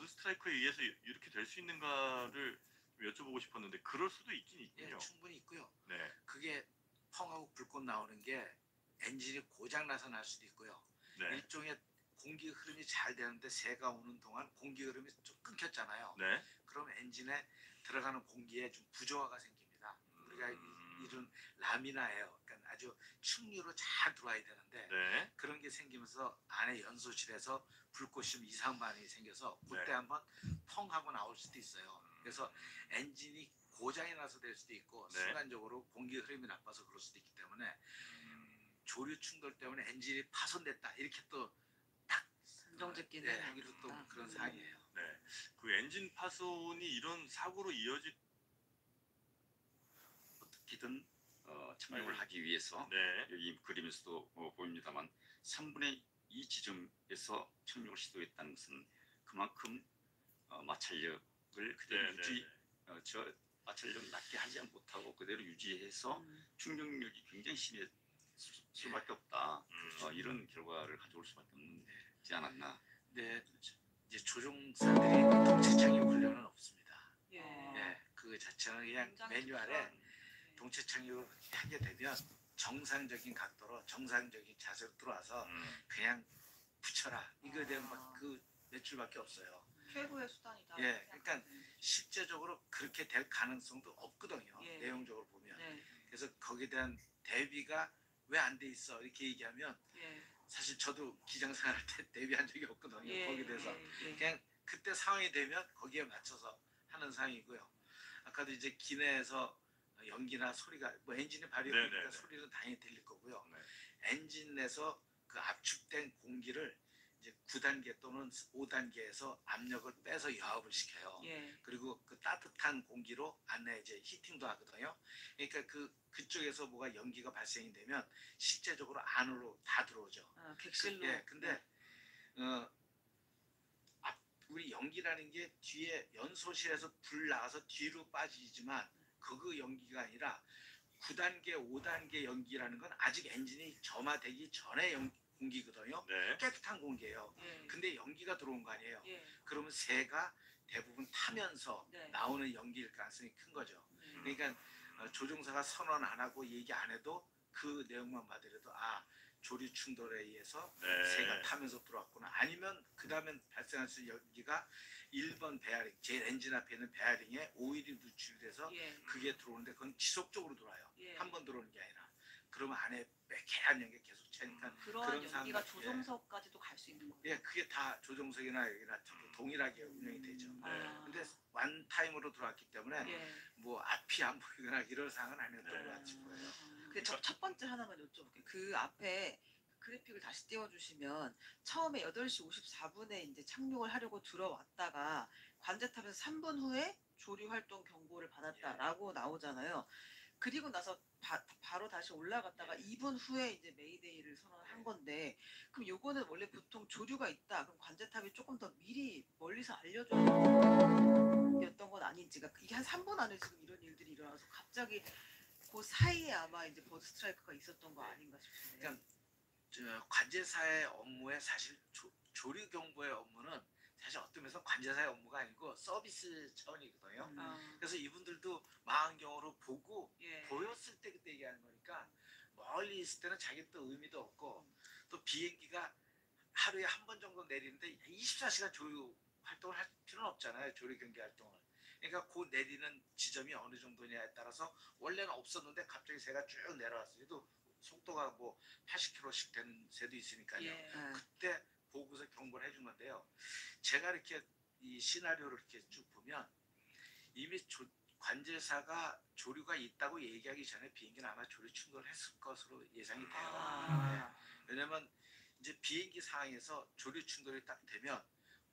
버드 스트라이크에 의해서 이렇게 될 수 있는가를 여쭤보고 싶었는데 그럴 수도 있긴 있군요. 예, 충분히 있고요. 네. 그게 펑하고 불꽃 나오는 게 엔진이 고장 나서 날 수도 있고요. 네. 일종의 공기 흐름이 잘 되는데 새가 오는 동안 공기 흐름이 좀 끊겼잖아요. 네. 그럼 엔진에 들어가는 공기에 좀 부조화가 생깁니다. 우리가 이런 라미나예요. 그러니까 아주 충류로 잘 들어와야 되는데 네. 그런 게 생기면서 안에 연소실에서 불꽃이 좀 이상 반응이 생겨서 그때 네. 한번 펑 하고 나올 수도 있어요. 그래서 엔진이 고장이 나서 될 수도 있고 네. 순간적으로 공기 흐름이 나빠서 그럴 수도 있기 때문에 조류 충돌 때문에 엔진이 파손됐다 이렇게 또 딱 단정짓기는 네, 하기도 또 그런 상황이에요. 네. 그 엔진 파손이 이런 사고로 이어질 어떻게든 착륙을 하기 위해서 네. 여기 그림에서도 보입니다만 3분의 2 지점에서 착륙을 시도했다는 것은 그만큼 마찰력을 그대로 네, 유지 네. 저 마찰력을 낮게 하지 못하고 그대로 유지해서 충격력이 굉장히 심해질 수밖에 없다. 이런 결과를 가져올 수밖에 없지 않았나. 네, 이제 조종사들이 동체 착륙 훈련은 없습니다. 예. 네, 그 자체는 그냥 굉장히 매뉴얼에 특수한, 동체 착륙을 하게 되면 정상적인 각도로 정상적인 자세로 들어와서 그냥 붙여라 이거에 대한 그 매출밖에 없어요. 최고의 수단이다. 예, 그러니까 실제적으로 그렇게 될 가능성도 없거든요. 예. 내용적으로 보면. 네. 그래서 거기에 대한 대비가 왜 안 돼 있어 이렇게 얘기하면 예. 사실 저도 기장 생활할 때 대비한 적이 없거든요. 예. 거기에 대해서 예. 그냥 그때 상황이 되면 거기에 맞춰서 하는 상황이고요. 아까도 이제 기내에서 연기나 소리가 뭐 엔진이 발휘하니까 네네네. 소리는 당연히 들릴 거고요. 네. 엔진 내에서 그 압축된 공기를 이제 9단계 또는 5단계에서 압력을 빼서 여압을 시켜요. 예. 그리고 그 따뜻한 공기로 안에 이제 히팅도 하거든요. 그러니까 그쪽에서 뭐가 연기가 발생이 되면 실제적으로 안으로 다 들어오죠. 아, 객실로. 예, 근데 우리 연기라는 게 뒤에 연소실에서 불 나와서 뒤로 빠지지만 그 연기가 아니라 9단계, 5단계 연기라는 건 아직 엔진이 점화되기 전에 공기거든요. 네. 깨끗한 공기예요. 예. 근데 연기가 들어온 거 아니에요. 예. 그러면 새가 대부분 타면서 네. 나오는 연기일 가능성이 큰 거죠. 네. 그러니까 조종사가 선언 안 하고 얘기 안 해도 그 내용만 봐더라도 조류 충돌에 의해서 네. 새가 타면서 들어왔구나. 아니면 그 다음에 발생할 수 있는 연기가 1번 베어링, 제일 엔진 앞에 있는 베어링에 오일이 누출돼서 예. 그게 들어오는데 그건 지속적으로 들어와요. 예. 한 번 들어오는 게 아니라. 그러면 안에 매캐한 연기 계속 차니까 그러한 그런 연기가 상황, 조종석까지도 갈 수 있는 거예요. 예, 그게 다 조종석이나 여기나 전부 동일하게 운영이 되죠. 아. 근데 원타임으로 들어왔기 때문에 예. 뭐 앞이 안 보이거나 이런 상황은 아니었던 것 같은 거예요. 그 첫 번째 하나만 여쭤볼게요. 그 앞에 그래픽을 다시 띄워주시면 처음에 8시 54분에 이제 착륙을 하려고 들어왔다가 관제탑에서 3분 후에 조류 활동 경보를 받았다라고 나오잖아요. 그리고 나서 바로 다시 올라갔다가 2분 후에 이제 메이데이를 선언한 건데 그럼 요거는 원래 보통 조류가 있다. 그럼 관제탑이 조금 더 미리 멀리서 알려줘야 였던 건 아닌지가 이게 한 3분 안에 지금 이런 일들이 일어나서 갑자기 그 사이에 아마 이제 버드 스트라이크가 있었던 거 아닌가 싶은데. 그러니까 관제사의 업무에 사실 조류 경보의 업무는 사실 어떤 면에서 관제사의 업무가 아니고 서비스 차원이거든요. 그래서 이분들도 망원경으로 보고 예. 보였을 때 그때 얘기하는 거니까 멀리 있을 때는 자기 또 의미도 없고 또 비행기가 하루에 한 번 정도 내리는데 24시간 조류 활동을 할 필요는 없잖아요. 조류 경계 활동을. 그러니까 그 내리는 지점이 어느 정도냐에 따라서 원래는 없었는데 갑자기 새가 쭉 내려왔어요. 그래도 속도가 뭐 80km씩 되는 새도 있으니까요. 예. 그때 보고서 경보를 해준 건데요. 제가 이렇게 이 시나리오를 이렇게 쭉 보면 이미 관제사가 조류가 있다고 얘기하기 전에 비행기는 아마 조류 충돌을 했을 것으로 예상이 돼요. 왜냐면 이제 비행기 상황에서 조류 충돌이 딱 되면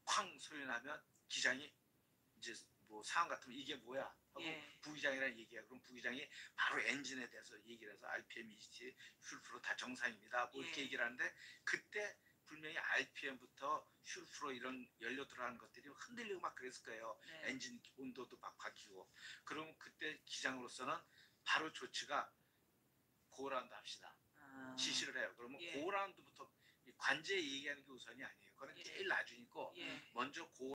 쾅 소리 나면 기장이 이제 뭐 상황 같으면 이게 뭐야 하고 예. 부기장이랑 얘기해요. 그럼 부기장이 바로 엔진에 대해서 얘기를 해서 RPM, ECT, 휠프로 다 정상입니다. 뭐 이렇게 예. 얘기를 하는데 그때 분명히 RPM부터 휠프로 이런 연료 들어가는 것들이 흔들리고 막 그랬을 거예요. 네. 엔진 온도도 막 바뀌고. 그러면 그때 기장으로서는 바로 조치가 고라운드 합시다. 지시를 해요. 그러면 예. 고라운드부터 관제 얘기하는 게 우선이 아니에요. 그건 예. 제일 나중이고 예. 먼저 고